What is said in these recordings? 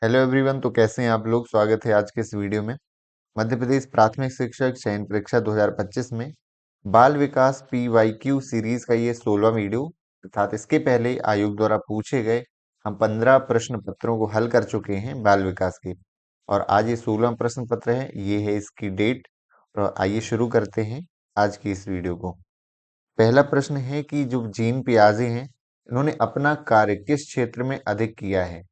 Hello everyone. तो कैसे हैं आप लोग? स्वागत है आज के इस वीडियो में। मध्य प्रदेश प्राथमिक शिक्षक चयन परीक्षा 2025 में बाल विकास PYQ सीरीज का ये 16वां वीडियो, अर्थात इसके पहले आयोग द्वारा पूछे गए हम 15 प्रश्न पत्रों को हल कर चुके हैं बाल विकास के। और आज ये 16वां प्रश्न पत्र है, ये है इसकी डेट। और आइए शुरू करते हैं आज की इस वीडियो को। पहला प्रश्न है कि जो जीन पियाजे हैं, इन्होंने अपना कार्य किस क्षेत्र में अधिक किया है?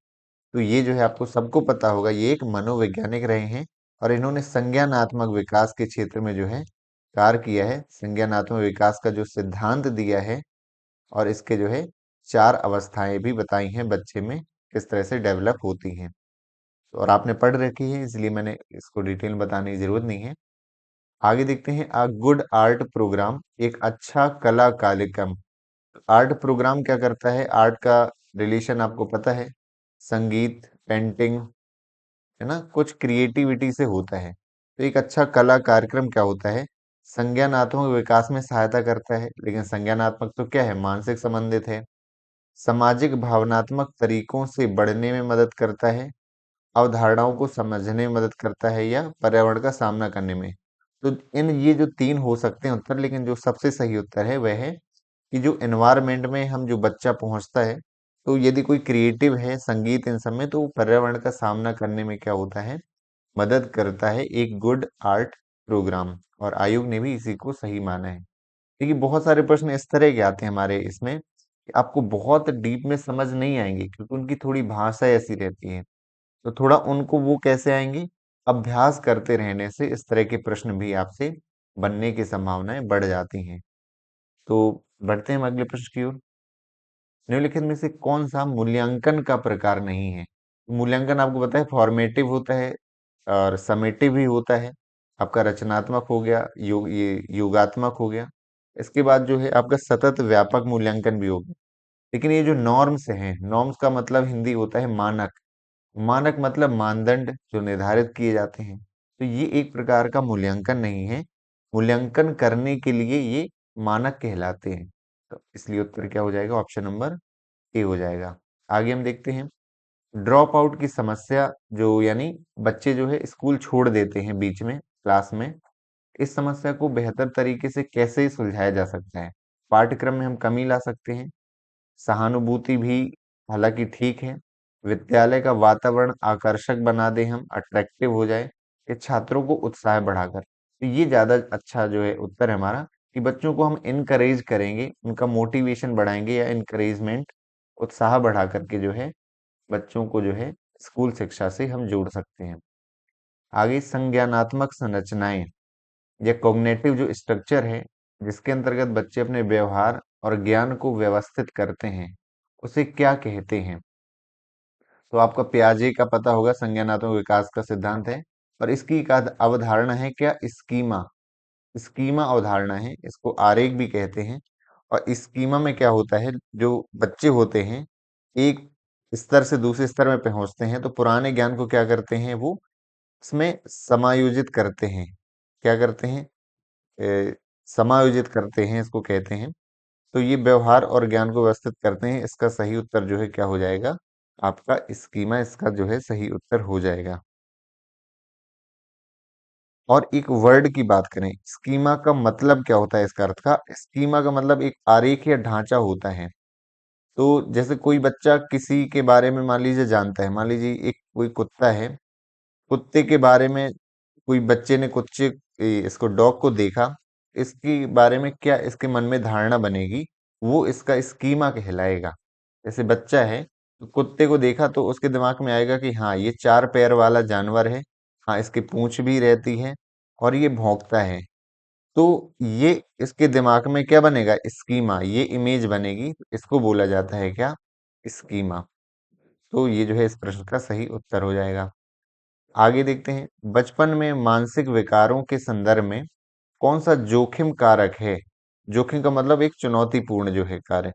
तो ये जो है आपको सबको पता होगा, ये एक मनोवैज्ञानिक रहे हैं और इन्होंने संज्ञानात्मक विकास के क्षेत्र में जो है कार्य किया है। संज्ञानात्मक विकास का जो सिद्धांत दिया है और इसके जो है 4 अवस्थाएं भी बताई हैं बच्चे में किस तरह से डेवलप होती हैं। तो और आपने पढ़ रखी है, इसलिए मैंने इसको डिटेल में बताने की जरूरत नहीं है। आगे देखते हैं, अ गुड आर्ट प्रोग्राम, एक अच्छा कला कार्यक्रम। आर्ट प्रोग्राम क्या करता है? आर्ट का रिलेशन आपको पता है, संगीत, पेंटिंग, है ना, कुछ क्रिएटिविटी से होता है। तो एक अच्छा कला कार्यक्रम क्या होता है? संज्ञानात्मक विकास में सहायता करता है। लेकिन संज्ञानात्मक तो क्या है? मानसिक संबंधित है। सामाजिक भावनात्मक तरीकों से बढ़ने में मदद करता है, अवधारणाओं को समझने में मदद करता है, या पर्यावरण का सामना करने में। तो इन ये जो 3 हो सकते हैं उत्तर, लेकिन जो सबसे सही उत्तर है वह है कि जो एनवायरनमेंट में हम जो बच्चा पहुंचता है, तो यदि कोई क्रिएटिव है, संगीत, इन सब में, तो पर्यावरण का सामना करने में क्या होता है? मदद करता है एक गुड आर्ट प्रोग्राम। और आयोग ने भी इसी को सही माना है। देखिए, बहुत सारे प्रश्न इस तरह के आते हैं हमारे इसमें कि आपको बहुत डीप में समझ नहीं आएंगे, क्योंकि उनकी थोड़ी भाषा ऐसी रहती है। तो थोड़ा उनको वो कैसे आएंगे? अभ्यास करते रहने से इस तरह के प्रश्न भी आपसे बनने की संभावनाएं बढ़ जाती हैं। तो बढ़ते हैं हम अगले प्रश्न की ओर। निम्नलिखित में से कौन सा मूल्यांकन का प्रकार नहीं है? मूल्यांकन आपको पता है फॉर्मेटिव होता है और समेटिव भी होता है। आपका रचनात्मक हो गया, ये योगात्मक हो गया। इसके बाद जो है आपका सतत व्यापक मूल्यांकन भी हो गया। लेकिन ये जो नॉर्म्स हैं, नॉर्म्स का मतलब हिंदी होता है मानक। मानक मतलब मानदंड जो निर्धारित किए जाते हैं। तो ये एक प्रकार का मूल्यांकन नहीं है। मूल्यांकन करने के लिए ये मानक कहलाते हैं। तो इसलिए उत्तर क्या हो जाएगा? ऑप्शन नंबर ए हो जाएगा। आगे हम देखते हैं, ड्रॉप आउट की समस्या, जो यानी बच्चे जो है स्कूल छोड़ देते हैं बीच में क्लास में, इस समस्या को बेहतर तरीके से कैसे सुलझाया जा सकता है? पाठ्यक्रम में हम कमी ला सकते हैं, सहानुभूति भी हालांकि ठीक है, विद्यालय का वातावरण आकर्षक बना दे, हम अट्रैक्टिव हो जाए, ये छात्रों को उत्साह बढ़ाकर। तो ये ज्यादा अच्छा जो है उत्तर है हमारा, कि बच्चों को हम इनकरेज करेंगे, उनका मोटिवेशन बढ़ाएंगे, या इनकरेजमेंट, उत्साह बढ़ा करके जो है बच्चों को जो है स्कूल शिक्षा से हम जोड़ सकते हैं। आगे, संज्ञानात्मक संरचनाएं या कॉग्निटिव जो स्ट्रक्चर है, जिसके अंतर्गत बच्चे अपने व्यवहार और ज्ञान को व्यवस्थित करते हैं, उसे क्या कहते हैं? तो आपका पियाजे का पता होगा, संज्ञानात्मक विकास का सिद्धांत है। और इसकी एक अवधारणा है क्या? स्कीमा। स्कीमा अवधारणा है, इसको आरेख भी कहते हैं। और स्कीमा में क्या होता है, जो बच्चे होते हैं एक स्तर से दूसरे स्तर में पहुंचते हैं, तो पुराने ज्ञान को क्या करते हैं? वो इसमें समायोजित करते हैं। क्या करते हैं? समायोजित करते हैं, इसको कहते हैं। तो ये व्यवहार और ज्ञान को व्यवस्थित करते हैं। इसका सही उत्तर जो है क्या हो जाएगा? आपका स्कीमा, इसका जो है सही उत्तर हो जाएगा। और एक वर्ड की बात करें, स्कीमा का मतलब क्या होता है? इसका अर्थ का, स्कीमा का मतलब एक आरेख या ढांचा होता है। तो जैसे कोई बच्चा किसी के बारे में मान लीजिए जानता है, मान लीजिए एक कोई कुत्ता है, कुत्ते के बारे में कोई बच्चे ने इसको डॉग को देखा, इसके बारे में क्या इसके मन में धारणा बनेगी? वो इसका स्कीमा कहलाएगा। जैसे बच्चा है, तो कुत्ते को देखा तो उसके दिमाग में आएगा कि हाँ, ये 4 पैर वाला जानवर है, हाँ, इसकी पूंछ भी रहती है और ये भौंकता है। तो ये इसके दिमाग में क्या बनेगा? स्कीमा, ये इमेज बनेगी। इसको बोला जाता है क्या? स्कीमा। तो ये जो है इस प्रश्न का सही उत्तर हो जाएगा। आगे देखते हैं, बचपन में मानसिक विकारों के संदर्भ में कौन सा जोखिम कारक है? जोखिम का मतलब एक चुनौतीपूर्ण जो है कार्य।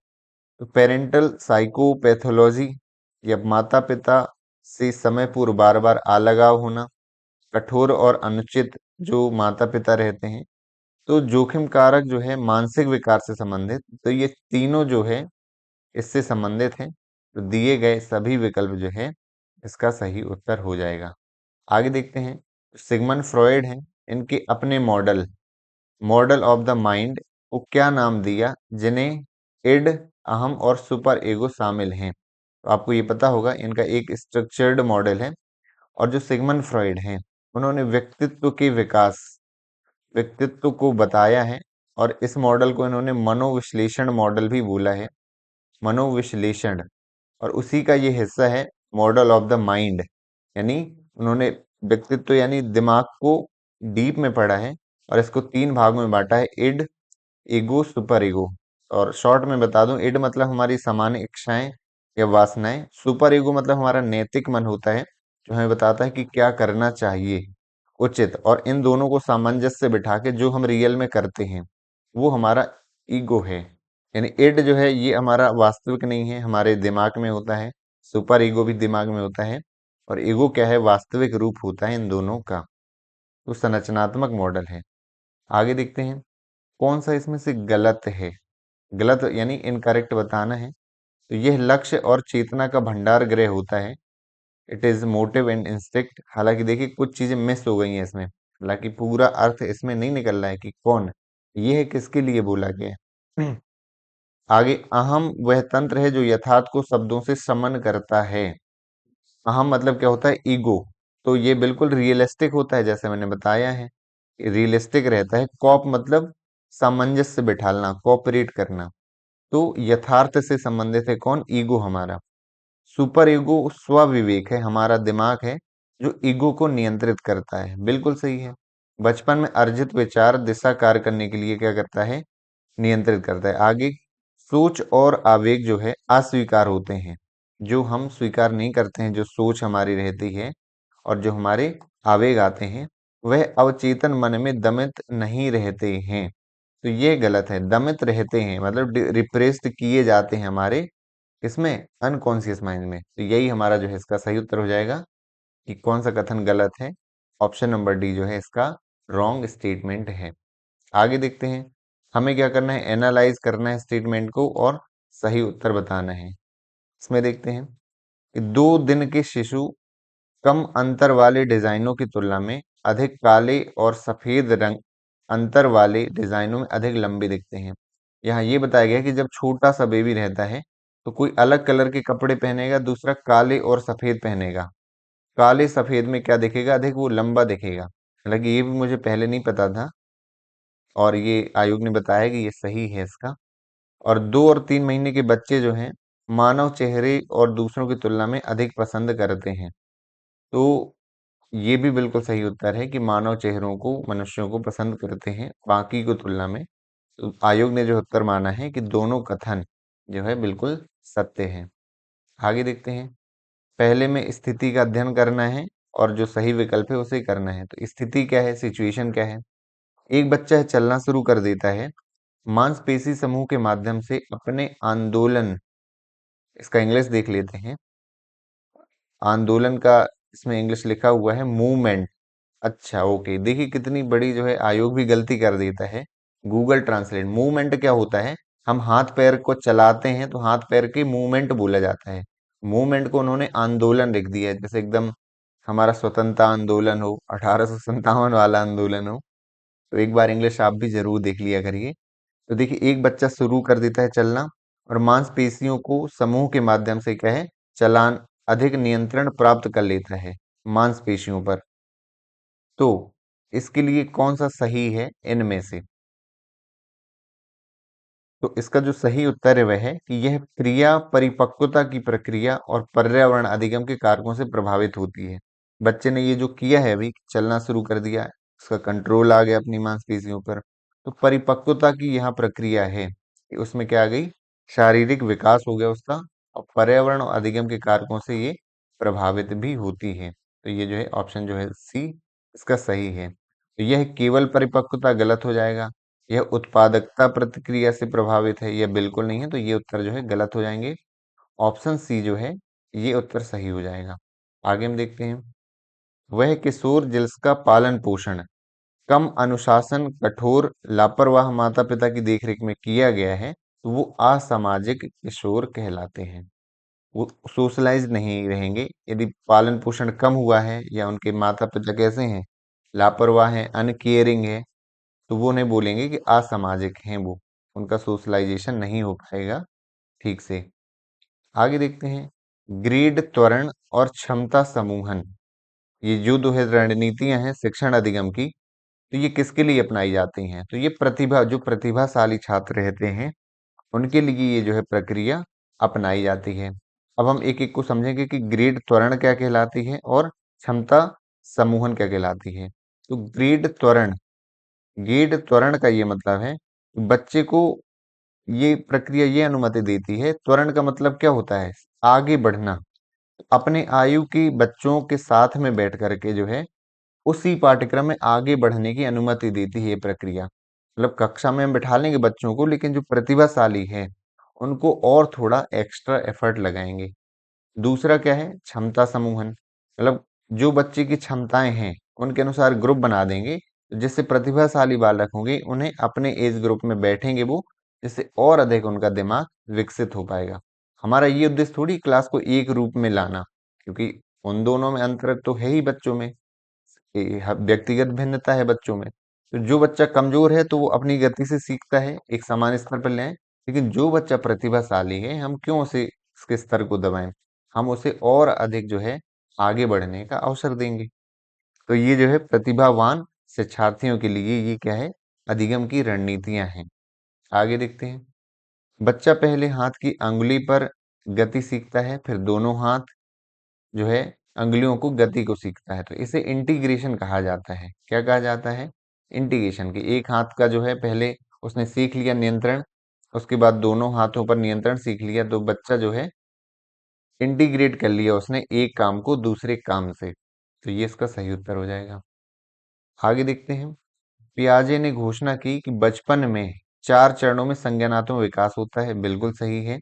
तो पेरेंटल साइकोपैथोलॉजी, या माता पिता से समय पूर्व बार बार अलगाव होना, कठोर और अनुचित जो माता पिता रहते हैं। तो जोखिम कारक जो है मानसिक विकार से संबंधित, तो ये तीनों जो है इससे संबंधित हैं। तो दिए गए सभी विकल्प जो है इसका सही उत्तर हो जाएगा। आगे देखते हैं, सिगमंड फ्रॉयड हैं, इनके अपने model model of the mind को क्या नाम दिया, जिन्हें इड, अहम और सुपर ईगो शामिल हैं। तो आपको ये पता होगा, इनका एक स्ट्रक्चर्ड मॉडल है। और जो सिगमंड फ्रॉयड हैं, उन्होंने व्यक्तित्व को बताया है। और इस मॉडल को इन्होंने मनोविश्लेषण मॉडल भी बोला है, मनोविश्लेषण। और उसी का ये हिस्सा है मॉडल ऑफ द माइंड, यानी उन्होंने व्यक्तित्व यानी दिमाग को डीप में पढ़ा है और इसको 3 भागों में बांटा है, इड, ईगो, सुपर ईगो। और शॉर्ट में बता दूं, इड मतलब हमारी सामान्य इच्छाएं या वासनाएं, सुपर ईगो मतलब हमारा नैतिक मन होता है, जो हमें बताता है कि क्या करना चाहिए उचित। और इन दोनों को सामंजस्य से बिठा के जो हम रियल में करते हैं, वो हमारा ईगो है। यानी इड जो है ये हमारा वास्तविक नहीं है, हमारे दिमाग में होता है। सुपर ईगो भी दिमाग में होता है। और ईगो क्या है, वास्तविक रूप होता है इन दोनों का। तो संरचनात्मक मॉडल है। आगे देखते हैं, कौन सा इसमें से गलत है। गलत यानी इनकरेक्ट बताना है। तो यह लक्ष्य और चेतना का भंडार गृह होता है। It is motive and instinct. हालांकि देखिए कुछ चीजें मिस हो गई हैं इसमें, हालांकि पूरा अर्थ इसमें नहीं निकल रहा है कि कौन, ये है किसके लिए बोला गया है। आगे, अहम वह तंत्र है जो यथार्थ को शब्दों से समन करता है। अहम मतलब क्या होता है, ईगो। तो ये बिल्कुल रियलिस्टिक होता है, जैसे मैंने बताया है, रियलिस्टिक रहता है। कॉप मतलब सामंजस्य बिठालना, कोऑपरेट करना। तो यथार्थ से संबंधित है कौन, ईगो हमारा। सुपर ईगो स्व विवेक है, हमारा दिमाग है जो ईगो को नियंत्रित करता है। बिल्कुल सही है। बचपन में अर्जित विचार दिशा कार्य करने के लिए क्या करता है, नियंत्रित करता है। आगे, सोच और आवेग जो है अस्वीकार होते हैं। जो हम स्वीकार नहीं करते हैं, जो सोच हमारी रहती है और जो हमारे आवेग आते हैं, वह अवचेतन मन में दमित नहीं रहते हैं। तो ये गलत है, दमित रहते हैं मतलब रिप्रेस्ड किए जाते हैं हमारे इसमें, अनकॉन्शियस माइंड में। तो यही हमारा जो है इसका सही उत्तर हो जाएगा कि कौन सा कथन गलत है। ऑप्शन नंबर डी जो है इसका रॉन्ग स्टेटमेंट है। आगे देखते हैं, हमें क्या करना है, एनालाइज करना है स्टेटमेंट को और सही उत्तर बताना है। इसमें देखते हैं कि 2 दिन के शिशु कम अंतर वाले डिजाइनों की तुलना में अधिक काले और सफेद रंग अंतर वाले डिजाइनों में अधिक लंबे दिखते हैं। यहाँ ये बताया गया है कि जब छोटा सा बेबी रहता है तो कोई अलग कलर के कपड़े पहनेगा, दूसरा काले और सफेद पहनेगा। काले सफेद में क्या दिखेगा, अधिक वो लंबा दिखेगा। हालांकि ये भी मुझे पहले नहीं पता था और ये आयोग ने बताया कि ये सही है इसका। और 2 और 3 महीने के बच्चे जो हैं, मानव चेहरे और दूसरों की तुलना में अधिक पसंद करते हैं। तो ये भी बिल्कुल सही उत्तर है कि मानव चेहरों को मनुष्यों को पसंद करते हैं बाकी की तुलना में। तो आयोग ने जो उत्तर माना है कि दोनों कथन जो है बिल्कुल सत्य है। आगे देखते हैं, पहले में स्थिति का अध्ययन करना है और जो सही विकल्प है उसे करना है। तो स्थिति क्या है, सिचुएशन क्या है। एक बच्चा चलना शुरू कर देता है, मांसपेशी समूह के माध्यम से अपने आंदोलन, इसका इंग्लिश देख लेते हैं। आंदोलन का इसमें इंग्लिश लिखा हुआ है मूवमेंट। अच्छा ओके, देखिए कितनी बड़ी जो है आयोग भी गलती कर देता है। गूगल ट्रांसलेट, मूवमेंट क्या होता है, हम हाथ पैर को चलाते हैं तो हाथ पैर के मूवमेंट बोला जाता है। मूवमेंट को उन्होंने आंदोलन लिख दिया है, जैसे एकदम हमारा स्वतंत्रता आंदोलन हो, 1857 वाला आंदोलन हो। तो एक बार इंग्लिश आप भी जरूर देख लिया करिए। तो देखिए एक बच्चा शुरू कर देता है चलना और मांसपेशियों को समूह के माध्यम से क्या है, चलान, अधिक नियंत्रण प्राप्त कर लेता है मांसपेशियों पर। तो इसके लिए कौन सा सही है इनमें से। तो इसका जो सही उत्तर है वह है कि यह क्रिया परिपक्वता की प्रक्रिया और पर्यावरण अधिगम के कारकों से प्रभावित होती है। बच्चे ने ये जो किया है अभी, चलना शुरू कर दिया, उसका कंट्रोल आ गया अपनी मांसपेशियों पर। तो परिपक्वता की यहाँ प्रक्रिया है कि उसमें क्या आ गई, शारीरिक विकास हो गया उसका, और पर्यावरण और अधिगम के कारकों से ये प्रभावित भी होती है। तो ये जो है ऑप्शन जो है सी इसका सही है। तो यह केवल परिपक्वता गलत हो जाएगा। यह उत्पादकता प्रतिक्रिया से प्रभावित है, यह बिल्कुल नहीं है। तो ये उत्तर जो है गलत हो जाएंगे। ऑप्शन सी जो है ये उत्तर सही हो जाएगा। आगे हम देखते हैं, वह किशोर जिसका पालन पोषण कम अनुशासन, कठोर, लापरवाह माता पिता की देखरेख में किया गया है, तो वो असामाजिक किशोर कहलाते हैं। वो सोशलाइज नहीं रहेंगे। यदि पालन पोषण कम हुआ है या उनके माता पिता कैसे हैं, लापरवाह हैं, अनकेयरिंग है, तो वो नहीं बोलेंगे कि असामाजिक हैं वो, उनका सोशलाइजेशन नहीं हो पाएगा ठीक से। आगे देखते हैं, ग्रेड त्वरण और क्षमता समूहन। ये जो दो है रणनीतियां हैं शिक्षण अधिगम की, तो ये किसके लिए अपनाई जाती हैं? तो ये जो प्रतिभाशाली छात्र रहते हैं उनके लिए ये जो है प्रक्रिया अपनाई जाती है। अब हम एक एक को समझेंगे कि ग्रेड त्वरण क्या कहलाती है और क्षमता समूहन क्या कहलाती है। तो ग्रेड त्वरण का ये मतलब है कि बच्चे को ये प्रक्रिया ये अनुमति देती है। त्वरण का मतलब क्या होता है? आगे बढ़ना। अपने आयु के बच्चों के साथ में बैठ करके जो है उसी पाठ्यक्रम में आगे बढ़ने की अनुमति देती है ये प्रक्रिया। मतलब कक्षा में हम बिठा लेंगे बच्चों को, लेकिन जो प्रतिभाशाली है उनको और थोड़ा एक्स्ट्रा एफर्ट लगाएंगे। दूसरा क्या है? क्षमता समूहन। मतलब जो बच्चे की क्षमताएं हैं उनके अनुसार ग्रुप बना देंगे, जिससे प्रतिभाशाली बालक होंगे उन्हें अपने एज ग्रुप में बैठेंगे वो, जिससे और अधिक उनका दिमाग विकसित हो पाएगा। हमारा ये उद्देश्य थोड़ी क्लास को एक रूप में लाना, क्योंकि उन दोनों में अंतर तो है ही बच्चों में, व्यक्तिगत भिन्नता है बच्चों में। तो जो बच्चा कमजोर है तो वो अपनी गति से सीखता है, एक समान स्तर पर ले आए। लेकिन जो बच्चा प्रतिभाशाली है हम क्यों उसे उसके स्तर को दबाएं, हम उसे और अधिक जो है आगे बढ़ने का अवसर देंगे। तो ये जो है प्रतिभावान शिक्षार्थियों के लिए ये क्या है, अधिगम की रणनीतियां हैं। आगे देखते हैं, बच्चा पहले हाथ की अंगुली पर गति सीखता है, फिर दोनों हाथ जो है अंगुलियों को गति को सीखता है। तो इसे इंटीग्रेशन कहा जाता है। क्या कहा जाता है? इंटीग्रेशन। की एक हाथ का जो है पहले उसने सीख लिया नियंत्रण, उसके बाद दोनों हाथों पर नियंत्रण सीख लिया, तो बच्चा जो है इंटीग्रेट कर लिया उसने एक काम को दूसरे काम से। तो ये इसका सही उत्तर हो जाएगा। आगे देखते हैं, पियाजे ने घोषणा की कि बचपन में 4 चरणों में संज्ञानात्मक विकास होता है। बिल्कुल सही है।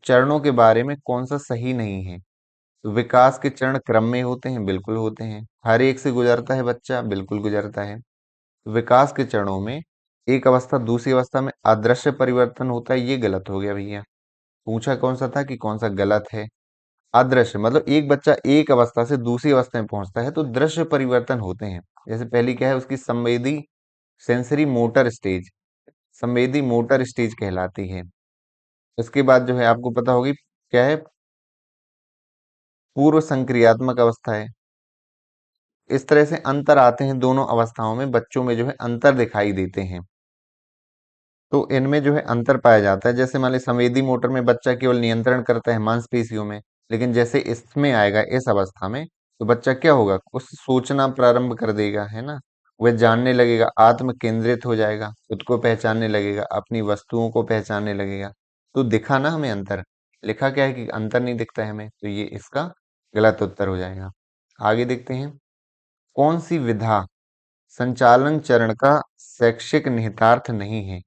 चरणों के बारे में कौन सा सही नहीं है? तो विकास के चरण क्रम में होते हैं। बिल्कुल होते हैं। हर एक से गुजरता है बच्चा। बिल्कुल गुजरता है। विकास के चरणों में एक अवस्था दूसरी अवस्था में अदृश्य परिवर्तन होता है। ये गलत हो गया भैया। पूछा कौन सा था कि कौन सा गलत है? अदृश्य मतलब एक बच्चा एक अवस्था से दूसरी अवस्था में पहुंचता है तो दृश्य परिवर्तन होते हैं। जैसे पहली क्या है उसकी संवेदी सेंसरी मोटर स्टेज, संवेदी मोटर स्टेज कहलाती है। इसके बाद जो है आपको पता होगी क्या है, पूर्व संक्रियात्मक अवस्था है। इस तरह से अंतर आते हैं दोनों अवस्थाओं में, बच्चों में जो है अंतर दिखाई देते हैं। तो इनमें जो है अंतर पाया जाता है। जैसे मान ली संवेदी मोटर में बच्चा केवल नियंत्रण करता है मांसपेशियों में, लेकिन जैसे इसमें आएगा इस अवस्था में तो बच्चा क्या होगा, उस सोचना प्रारंभ कर देगा, है ना। वह जानने लगेगा, आत्म केंद्रित हो जाएगा, खुद को पहचानने लगेगा, अपनी वस्तुओं को पहचानने लगेगा। तो दिखा ना हमें अंतर, लिखा क्या है कि अंतर नहीं दिखता है हमें, तो ये इसका गलत उत्तर हो जाएगा। आगे देखते हैं, कौन सी विधा संचालन चरण का शैक्षिक निहितार्थ नहीं है?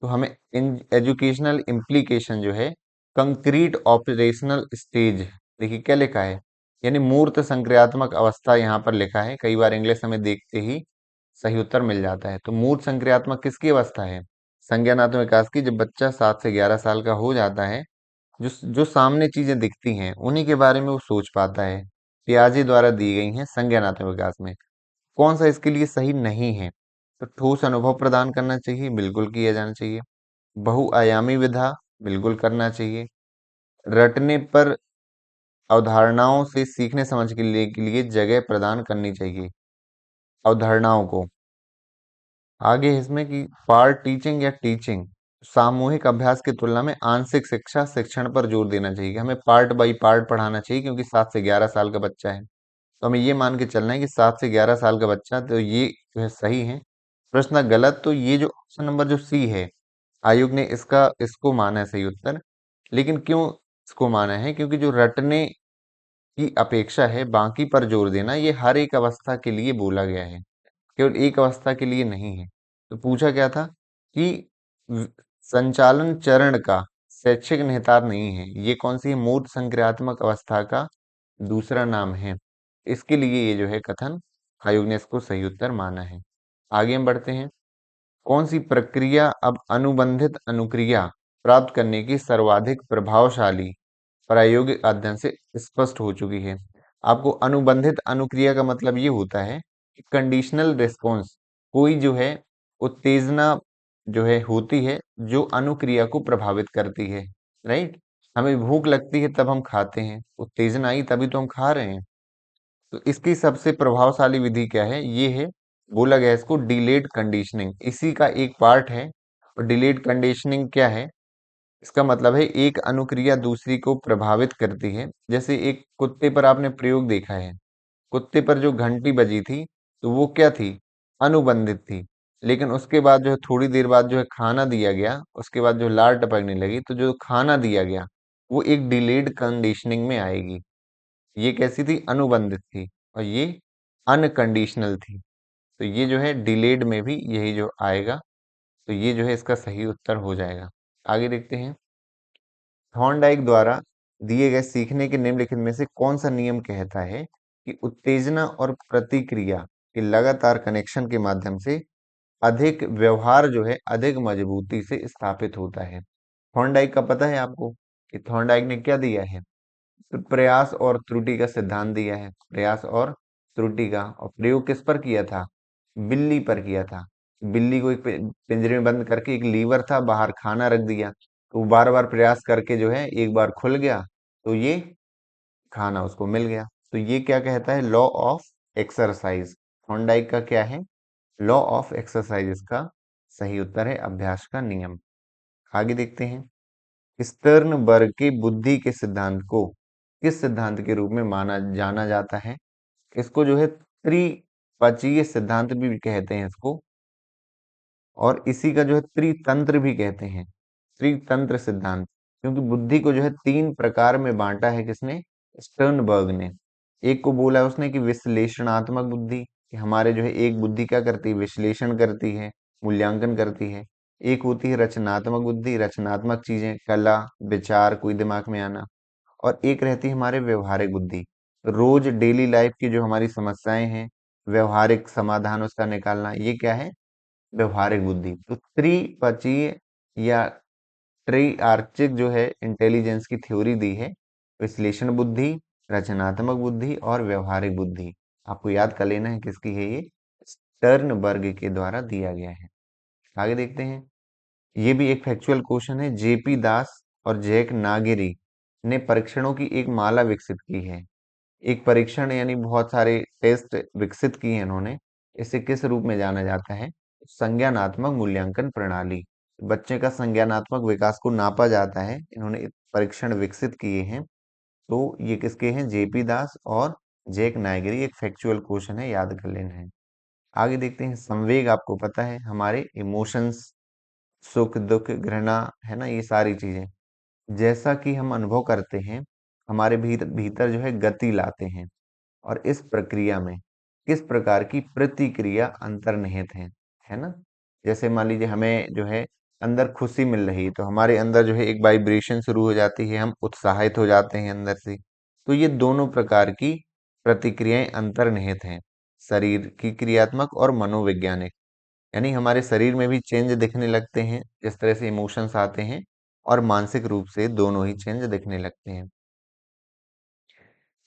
तो हमें इन एजुकेशनल इम्प्लीकेशन जो है कंक्रीट ऑपरेशनल स्टेज, देखिए क्या लिखा है, यानी मूर्त संक्रियात्मक अवस्था यहाँ पर लिखा है। कई बार इंग्लिश हमें देखते ही सही उत्तर मिल जाता है। तो मूर्त संक्रियात्मक किसकी अवस्था है? संज्ञानात्मक विकास की। जब बच्चा 7 से 11 साल का हो जाता है, जो जो सामने चीजें दिखती हैं उन्हीं के बारे में वो सोच पाता है। पियाजे द्वारा दी गई हैं संज्ञानात्मक विकास में। कौन सा इसके लिए सही नहीं है? तो ठोस अनुभव प्रदान करना चाहिए, बिल्कुल किया जाना चाहिए। बहुआयामी विधा, बिल्कुल करना चाहिए। रटने पर अवधारणाओं से सीखने समझ के लिए जगह प्रदान करनी चाहिए अवधारणाओं को। आगे इसमें कि पार्ट टीचिंग या टीचिंग, सामूहिक अभ्यास की तुलना में आंशिक शिक्षा शिक्षण पर जोर देना चाहिए। हमें पार्ट बाई पार्ट पढ़ाना चाहिए, क्योंकि 7 से 11 साल का बच्चा है। तो हमें ये मान के चलना है कि 7 से 11 साल का बच्चा, तो ये जो है सही है। प्रश्न गलत, तो ये जो ऑप्शन नंबर जो सी है, आयोग ने इसको माना है सही उत्तर। लेकिन क्यों इसको माना है? क्योंकि जो रटने की अपेक्षा है बाकी पर जोर देना, ये हर एक अवस्था के लिए बोला गया है, केवल एक अवस्था के लिए नहीं है। तो पूछा क्या था कि व- संचालन चरण का शैक्षिक निहितार्थ नहीं है, ये कौन सी है? मूर्त संक्रियात्मक अवस्था का दूसरा नाम है। इसके लिए ये जो है कथन आयोग ने इसको सही उत्तर माना है। आगे हम बढ़ते हैं, कौन सी प्रक्रिया अब अनुबंधित अनुक्रिया प्राप्त करने की सर्वाधिक प्रभावशाली प्रायोगिक अध्ययन से स्पष्ट हो चुकी है। आपको अनुबंधित अनुक्रिया का मतलब ये होता है कि कंडीशनल रिस्पॉन्स, कोई जो है उत्तेजना जो है होती है जो अनुक्रिया को प्रभावित करती है, राइट। हमें भूख लगती है तब हम खाते हैं, उत्तेजना आई तभी तो हम खा रहे हैं। तो इसकी सबसे प्रभावशाली विधि क्या है, ये है, बोला गया है इसको डिलेड कंडीशनिंग, इसी का एक पार्ट है। और डिलेड कंडीशनिंग क्या है, इसका मतलब है एक अनुक्रिया दूसरी को प्रभावित करती है। जैसे एक कुत्ते पर आपने प्रयोग देखा है, कुत्ते पर जो घंटी बजी थी तो वो क्या थी, अनुबंधित थी। लेकिन उसके बाद जो है थोड़ी देर बाद जो है खाना दिया गया, उसके बाद जो लार टपकने लगी, तो जो खाना दिया गया वो एक डिलेड कंडीशनिंग में आएगी। ये कैसी थी, अनुबंधित थी, और ये अनकंडीशनल थी। तो ये जो है डिलेड में भी यही जो आएगा, तो ये जो है इसका सही उत्तर हो जाएगा। आगे देखते हैं, थॉर्नडाइक द्वारा दिए गए सीखने के निम्नलिखित में से कौन सा नियम कहता है कि उत्तेजना और प्रतिक्रिया के लगातार कनेक्शन के माध्यम से अधिक व्यवहार जो है अधिक मजबूती से स्थापित होता है। थॉर्नडाइक का पता है आपको कि थॉर्नडाइक ने क्या दिया है, तो प्रयास और त्रुटि का सिद्धांत दिया है, प्रयास और त्रुटि का। और प्रयोग किस पर किया था, बिल्ली पर किया था। बिल्ली को एक पिंजरे में बंद करके, एक लीवर था, बाहर खाना रख दिया, तो वो बार बार प्रयास करके जो है एक बार खुल गया, तो ये खाना उसको मिल गया। तो ये क्या कहता है, लॉ ऑफ एक्सरसाइज। थॉर्नडाइक का क्या है, लॉ ऑफ एक्सरसाइज, इसका सही उत्तर है अभ्यास का नियम। आगे देखते हैं, स्टर्नबर्ग की बुद्धि के सिद्धांत को किस सिद्धांत के रूप में माना जाना जाता है। इसको जो है त्रिपचीय सिद्धांत भी कहते हैं इसको, और इसी का जो है त्रितंत्र भी कहते हैं, त्रितंत्र सिद्धांत। क्योंकि बुद्धि को जो है तीन प्रकार में बांटा है किसने, स्टर्नबर्ग ने। एक को बोला है उसने कि विश्लेषणात्मक बुद्धि, कि हमारे जो है एक बुद्धि क्या करती है, विश्लेषण करती है, मूल्यांकन करती है। एक होती है रचनात्मक बुद्धि, रचनात्मक चीजें, कला, विचार, कोई दिमाग में आना। और एक रहती है हमारे व्यवहारिक बुद्धि, रोज डेली लाइफ की जो हमारी समस्याएं हैं, व्यवहारिक समाधान उसका निकालना, ये क्या है, व्यवहारिक बुद्धि। तो त्रिपचीय या ट्रिआर्चिक जो है इंटेलिजेंस की थ्योरी दी है, विश्लेषण बुद्धि, रचनात्मक बुद्धि और व्यवहारिक बुद्धि। आपको याद कर लेना है किसकी है ये, स्टर्नबर्ग के द्वारा दिया गया है। आगे देखते हैं, ये भी एक फैक्चुअल क्वेश्चन है। जेपी दास और जैक नागेरी ने परीक्षणों की एक माला विकसित की है। एक परीक्षण यानी बहुत सारे टेस्ट विकसित किए हैं इन्होंने। इसे किस रूप में जाना जाता है, संज्ञानात्मक मूल्यांकन प्रणाली। बच्चे का संज्ञानात्मक विकास को नापा जाता है, इन्होंने परीक्षण विकसित किए हैं। तो ये किसके हैं, जेपी दास और जैक नायगरी। एक फैक्चुअल क्वेश्चन है, याद कर लेना है। आगे देखते हैं, संवेग आपको पता है हमारे इमोशंस, सुख दुख घृणा, है ना, ये सारी चीजें जैसा कि हम अनुभव करते हैं हमारे भीतर भीतर जो है गति लाते हैं। और इस प्रक्रिया में किस प्रकार की प्रतिक्रिया अंतर्निहित है ना। जैसे मान लीजिए हमें जो है अंदर खुशी मिल रही है, तो हमारे अंदर जो है एक वाइब्रेशन शुरू हो जाती है, हम उत्साहित हो जाते हैं अंदर से। तो ये दोनों प्रकार की प्रतिक्रियाएं अंतर्निहित हैं, शरीर की क्रियात्मक और मनोवैज्ञानिक। यानी हमारे शरीर में भी चेंज दिखने लगते हैं जिस तरह से इमोशंस आते हैं, और मानसिक रूप से दोनों ही चेंज दिखने लगते हैं।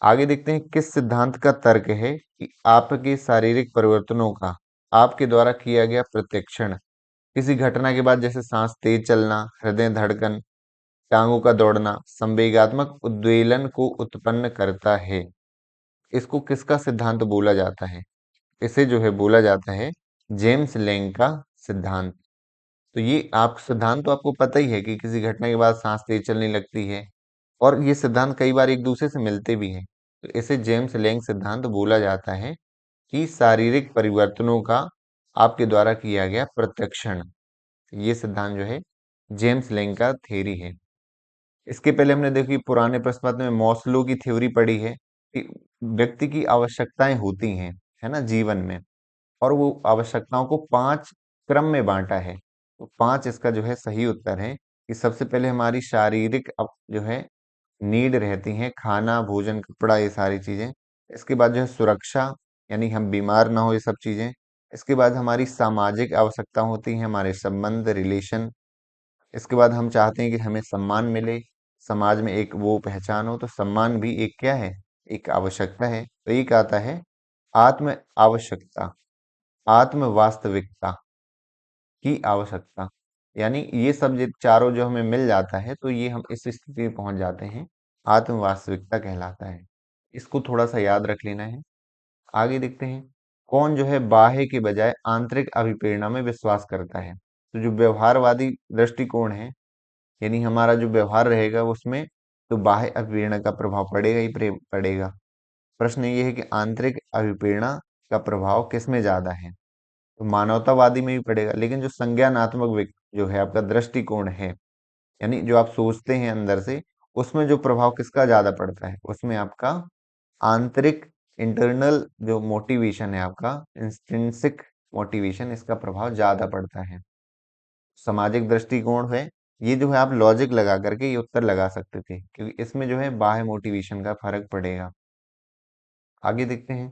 आगे देखते हैं, किस सिद्धांत का तर्क है कि आपके शारीरिक परिवर्तनों का आपके द्वारा किया गया प्रत्यक्षण किसी घटना के बाद, जैसे सांस तेज चलना, हृदय धड़कन, टांगों का दौड़ना, संवेगात्मक उद्वेलन को उत्पन्न करता है। इसको किसका सिद्धांत बोला जाता है, इसे जो है बोला जाता है जेम्स लैंग का सिद्धांत। तो ये आप सिद्धांत तो आपको पता ही है कि किसी घटना के बाद सांस तेज चलने लगती है, और ये सिद्धांत कई बार एक दूसरे से मिलते भी हैं। तो इसे जेम्स लैंग सिद्धांत बोला जाता है कि शारीरिक परिवर्तनों का आपके द्वारा किया गया प्रत्यक्षण। ये सिद्धांत जो है जेम्स लैंग का थ्योरी है। इसके पहले हमने देखी पुराने प्रश्न पत्र में मॉस्लो की थ्योरी पढ़ी है कि व्यक्ति की आवश्यकताएं होती हैं, है ना, जीवन में। और वो आवश्यकताओं को 5 क्रम में बांटा है। तो 5 इसका जो है सही उत्तर है कि सबसे पहले हमारी शारीरिक जो है नीड रहती हैं, खाना, भोजन, कपड़ा, ये सारी चीजें। इसके बाद जो है सुरक्षा, यानी हम बीमार ना हो, ये सब चीजें। इसके बाद हमारी सामाजिक आवश्यकता होती हैं, हमारे संबंध, रिलेशन। इसके बाद हम चाहते हैं कि हमें सम्मान मिले, समाज में एक वो पहचान हो, तो सम्मान भी एक क्या है, एक आवश्यकता है। तो एक आता है आत्म आवश्यकता, आत्म वास्तविकता की आवश्यकता। यानी ये सब चारों जो हमें मिल जाता है तो ये हम इस स्थिति में पहुंच जाते हैं, आत्म वास्तविकता कहलाता है। इसको थोड़ा सा याद रख लेना है। आगे देखते हैं, कौन जो है बाह्य के बजाय आंतरिक अभिप्रेरणा में विश्वास करता है। तो जो व्यवहारवादी दृष्टिकोण है, यानी हमारा जो व्यवहार रहेगा उसमें तो बाह्य अभिप्रेरणा का प्रभाव पड़ेगा ही पड़ेगा। प्रश्न ये है कि आंतरिक अभिप्रेरणा का प्रभाव किस में ज्यादा है, तो मानवतावादी में भी पड़ेगा। लेकिन जो संज्ञानात्मक जो है आपका दृष्टिकोण है, यानी जो आप सोचते हैं अंदर से, उसमें जो प्रभाव किसका ज्यादा पड़ता है, उसमें आपका आंतरिक इंटरनल जो मोटिवेशन है, आपका इंस्ट्रिंसिक मोटिवेशन, इसका प्रभाव ज्यादा पड़ता है। सामाजिक दृष्टिकोण है, ये जो है आप लॉजिक लगा करके ये उत्तर लगा सकते थे, क्योंकि इसमें जो है बाह्य मोटिवेशन का फर्क पड़ेगा। आगे देखते हैं,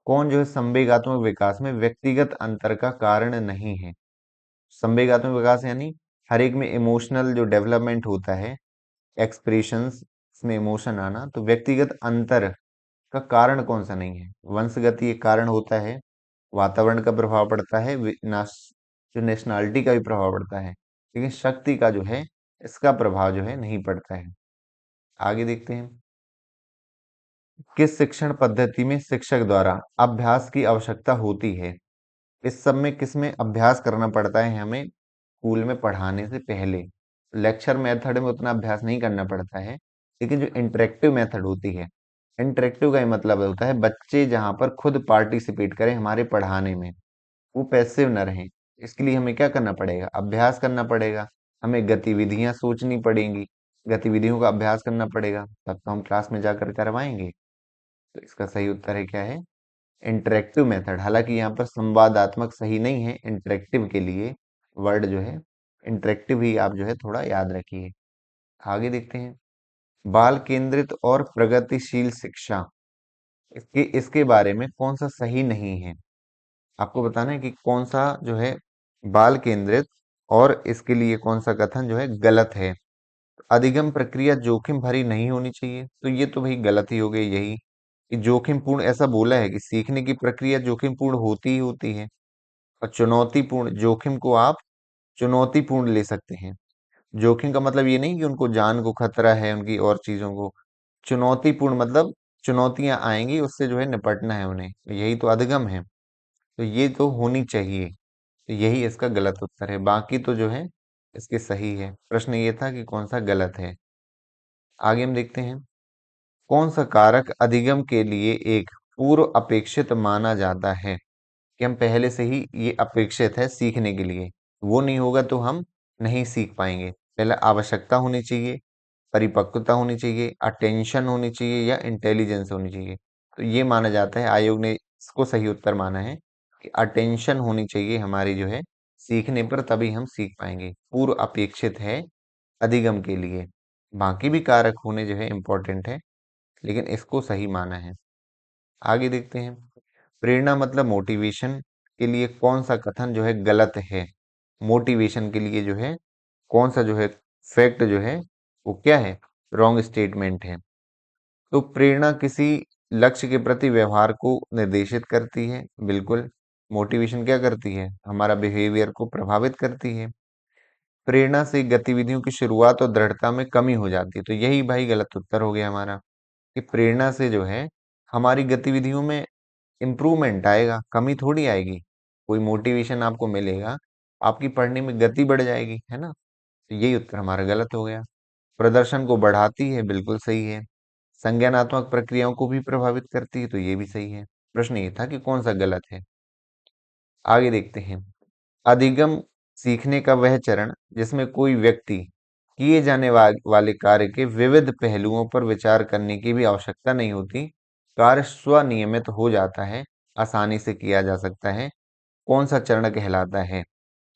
कौन जो है संवेगात्मक विकास में व्यक्तिगत अंतर का कारण नहीं है। संवेगात्मक विकास यानी हर एक में इमोशनल जो डेवलपमेंट होता है, एक्सप्रेशंस में इमोशन आना, तो व्यक्तिगत अंतर का कारण कौन सा नहीं है। वंशगत ये कारण होता है, वातावरण का प्रभाव पड़ता है, जो नेशनलिटी का भी प्रभाव पड़ता है, लेकिन शक्ति का जो है इसका प्रभाव जो है नहीं पड़ता है। आगे देखते हैं, किस शिक्षण पद्धति में शिक्षक द्वारा अभ्यास की आवश्यकता होती है। इस सब में किस में अभ्यास करना पड़ता है हमें, स्कूल में पढ़ाने से पहले। लेक्चर मेथड में उतना अभ्यास नहीं करना पड़ता है, लेकिन जो इंटरेक्टिव मेथड होती है, इंटरेक्टिव का ही मतलब होता है बच्चे जहां पर खुद पार्टिसिपेट करें हमारे पढ़ाने में, वो पैसिव न रहें। इसके लिए हमें क्या करना पड़ेगा, अभ्यास करना पड़ेगा। हमें गतिविधियां सोचनी पड़ेंगी, गतिविधियों का अभ्यास करना पड़ेगा, तब तो हम क्लास में जाकर करवाएंगे। तो इसका सही उत्तर है क्या है, इंटरेक्टिव मेथड। हालांकि यहाँ पर संवादात्मक सही नहीं है, इंटरेक्टिव के लिए वर्ड जो है इंटरेक्टिव ही आप जो है थोड़ा याद रखिए। आगे देखते हैं, बाल केंद्रित और प्रगतिशील शिक्षा, इसके बारे में कौन सा सही नहीं है। आपको बताना है कि कौन सा जो है बाल केंद्रित और इसके लिए कौन सा कथन जो है गलत है। अधिगम प्रक्रिया जोखिम भरी नहीं होनी चाहिए, तो ये तो भाई गलत ही हो गई। यही कि जोखिमपूर्ण, ऐसा बोला है कि सीखने की प्रक्रिया जोखिमपूर्ण होती ही होती है। और चुनौतीपूर्ण, जोखिम को आप चुनौतीपूर्ण ले सकते हैं। जोखिम का मतलब ये नहीं कि उनको जान को खतरा है उनकी और चीजों को। चुनौतीपूर्ण मतलब चुनौतियां आएंगी, उससे जो है निपटना है उन्हें, यही तो अधिगम है। तो ये तो होनी चाहिए, तो यही इसका गलत उत्तर है। बाकी तो जो है इसके सही है। प्रश्न ये था कि कौन सा गलत है। आगे हम देखते हैं, कौन सा कारक अधिगम के लिए एक पूर्व अपेक्षित माना जाता है, कि हम पहले से ही ये अपेक्षित है सीखने के लिए, वो नहीं होगा तो हम नहीं सीख पाएंगे। पहले आवश्यकता होनी चाहिए, परिपक्वता होनी चाहिए, अटेंशन होनी चाहिए, या इंटेलिजेंस होनी चाहिए। तो ये माना जाता है, आयोग ने इसको सही उत्तर माना है कि अटेंशन होनी चाहिए हमारी जो है सीखने पर, तभी हम सीख पाएंगे। पूर्व अपेक्षित है अधिगम के लिए। बाकी भी कारक होने जो है इम्पोर्टेंट है, लेकिन इसको सही माना है। आगे देखते हैं, प्रेरणा मतलब मोटिवेशन के लिए कौन सा कथन जो है गलत है। मोटिवेशन के लिए जो है कौन सा जो है फैक्ट जो है वो क्या है, रॉन्ग स्टेटमेंट है। तो प्रेरणा किसी लक्ष्य के प्रति व्यवहार को निर्देशित करती है, बिल्कुल। मोटिवेशन क्या करती है, हमारा बिहेवियर को प्रभावित करती है। प्रेरणा से गतिविधियों की शुरुआत और दृढ़ता में कमी हो जाती है, तो यही भाई गलत उत्तर हो गया हमारा, कि प्रेरणा से जो है हमारी गतिविधियों में इम्प्रूवमेंट आएगा, कमी थोड़ी आएगी। कोई मोटिवेशन आपको मिलेगा, आपकी पढ़ने में गति बढ़ जाएगी, है ना। तो यही उत्तर हमारा गलत हो गया। प्रदर्शन को बढ़ाती है, बिल्कुल सही है। संज्ञानात्मक प्रक्रियाओं को भी प्रभावित करती है, तो ये भी सही है। प्रश्न ये था कि कौन सा गलत है। आगे देखते हैं, अधिगम सीखने का वह चरण जिसमें कोई व्यक्ति किए जाने वाले कार्य के विविध पहलुओं पर विचार करने की भी आवश्यकता नहीं होती, कार्य स्वनियमित हो जाता है, आसानी से किया जा सकता है। कौन सा चरण कहलाता है।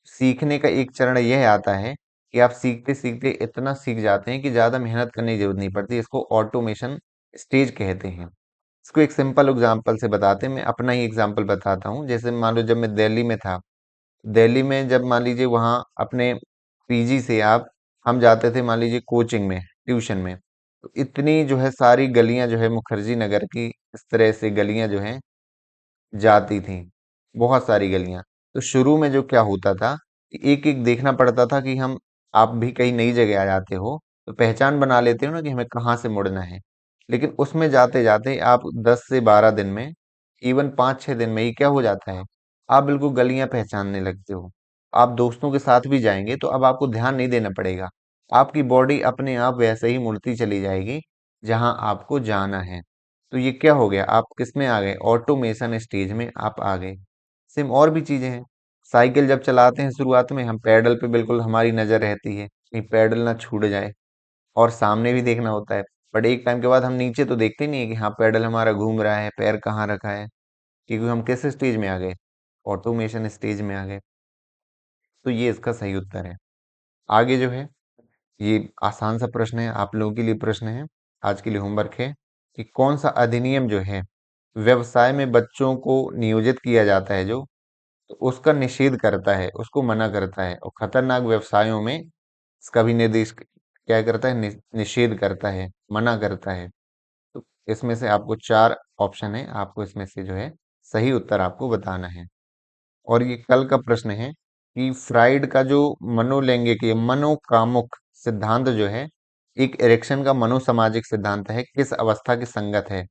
सीखने का एक चरण यह आता है कि आप सीखते सीखते इतना सीख जाते हैं कि ज्यादा मेहनत करने की जरूरत नहीं पड़ती, इसको ऑटोमेशन स्टेज कहते हैं। इसको एक सिंपल एग्जांपल से बताते हैं, मैं अपना ही एग्जांपल बताता हूँ। जैसे मान लो जब मैं दिल्ली में था, दिल्ली में जब मान लीजिए वहाँ अपने पीजी से आप हम जाते थे मान लीजिए कोचिंग में, ट्यूशन में। तो इतनी जो है सारी गलियां जो है मुखर्जी नगर की इस तरह से गलियां जो हैं जाती थी, बहुत सारी गलियां। तो शुरू में जो क्या होता था कि एक एक देखना पड़ता था कि हम, आप भी कहीं नई जगह आ जाते हो तो पहचान बना लेते हो ना कि हमें कहाँ से मुड़ना है। लेकिन उसमें जाते जाते आप 10 से 12 दिन में, इवन 5-6 दिन में ही क्या हो जाता है, आप बिल्कुल गलियां पहचानने लगते हो। आप दोस्तों के साथ भी जाएंगे तो अब आपको ध्यान नहीं देना पड़ेगा, आपकी बॉडी अपने आप वैसे ही मुड़ती चली जाएगी जहां आपको जाना है। तो ये क्या हो गया, आप किस में आ गए, ऑटोमेशन स्टेज में आप आ गए। सेम और भी चीजें हैं, साइकिल जब चलाते हैं शुरुआत में हम पैडल पे बिल्कुल हमारी नजर रहती है कहीं पैडल ना छूट जाए, और सामने भी देखना होता है। बट एक टाइम के बाद हम नीचे तो देखते नहीं है कि हाँ पैडल हमारा घूम रहा है, पैर कहाँ रखा है, क्योंकि हम किस स्टेज में आ गए, ऑटोमेशन स्टेज में आ गए। तो ये इसका सही उत्तर है। आगे जो है, ये आसान सा प्रश्न है, आप लोगों के लिए प्रश्न है, आज के लिए होमवर्क है कि कौन सा अधिनियम जो है व्यवसाय में बच्चों को नियोजित किया जाता है जो, तो उसका निषेध करता है, उसको मना करता है, और खतरनाक व्यवसायों में इसका भी निर्देश क्या करता है, निषेध करता है, मना करता है। तो इसमें से आपको 4 ऑप्शन है, आपको इसमें से जो है सही उत्तर आपको बताना है। और ये कल का प्रश्न है कि फ्राइड का जो मनोलैंगिक या मनोकामुक सिद्धांत जो है, एक इरेक्शन का मनोसामाजिक सिद्धांत है, किस अवस्था के संगत है।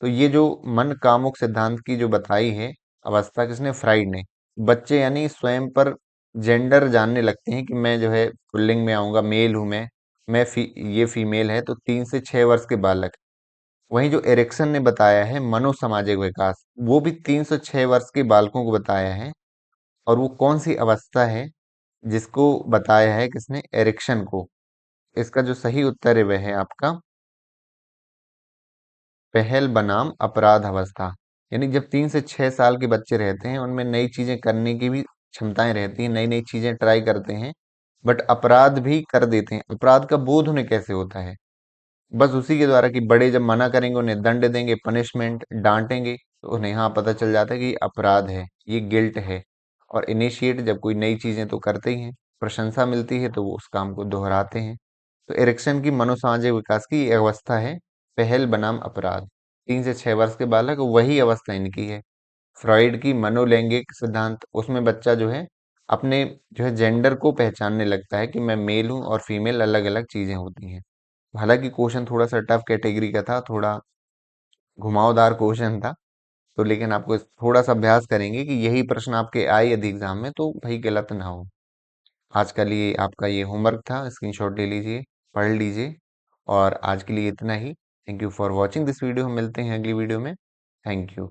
तो ये जो मन कामुक सिद्धांत की जो बताई है अवस्था, किसने, फ्राइड ने। बच्चे यानी स्वयं पर जेंडर जानने लगते हैं कि मैं जो है पुल्लिंग में आऊंगा, मेल हूं मैं ये फीमेल है, तो 3 से 6 वर्ष के बालक। वहीं जो एरिक्सन ने बताया है मनोसामाजिक विकास, वो भी 3 से 6 वर्ष के बालकों को बताया है। और वो कौन सी अवस्था है जिसको बताया है किसने, एरिक्सन को। इसका जो सही उत्तर है वह है आपका पहल बनाम अपराध अवस्था। यानी जब 3 से 6 साल के बच्चे रहते हैं उनमें नई चीजें करने की भी क्षमताएं रहती हैं, नई नई चीजें ट्राई करते हैं, बट अपराध भी कर देते हैं। अपराध का बोध उन्हें कैसे होता है, बस उसी के द्वारा कि बड़े जब मना करेंगे, उन्हें दंड देंगे, पनिशमेंट डांटेंगे, तो उन्हें यहाँ पता चल जाता है कि ये अपराध है, ये गिल्ट है। और इनिशिएट जब कोई नई चीजें तो करते ही हैं, प्रशंसा मिलती है तो वो उस काम को दोहराते हैं। तो एरिक्सन की मनोसामाजिक विकास की ये अवस्था है पहल बनाम अपराध। 3 से 6 वर्ष के बालक, वही अवस्था इनकी है। फ्रॉइड की मनोलैंगिक सिद्धांत, उसमें बच्चा जो है अपने जो है जेंडर को पहचानने लगता है कि मैं मेल हूं और फीमेल अलग अलग चीजें होती हैं। हालांकि क्वेश्चन थोड़ा सा टफ कैटेगरी का था, थोड़ा घुमावदार क्वेश्चन था, तो लेकिन आपको थोड़ा सा अभ्यास करेंगे कि यही प्रश्न आपके आए यदि एग्जाम में तो भाई गलत ना हो। आज का लिए आपका ये होमवर्क था, स्क्रीनशॉट ले लीजिए, पढ़ लीजिए। और आज के लिए इतना ही। Thank you for watching this video, हम मिलते हैं अगली वीडियो में। Thank you.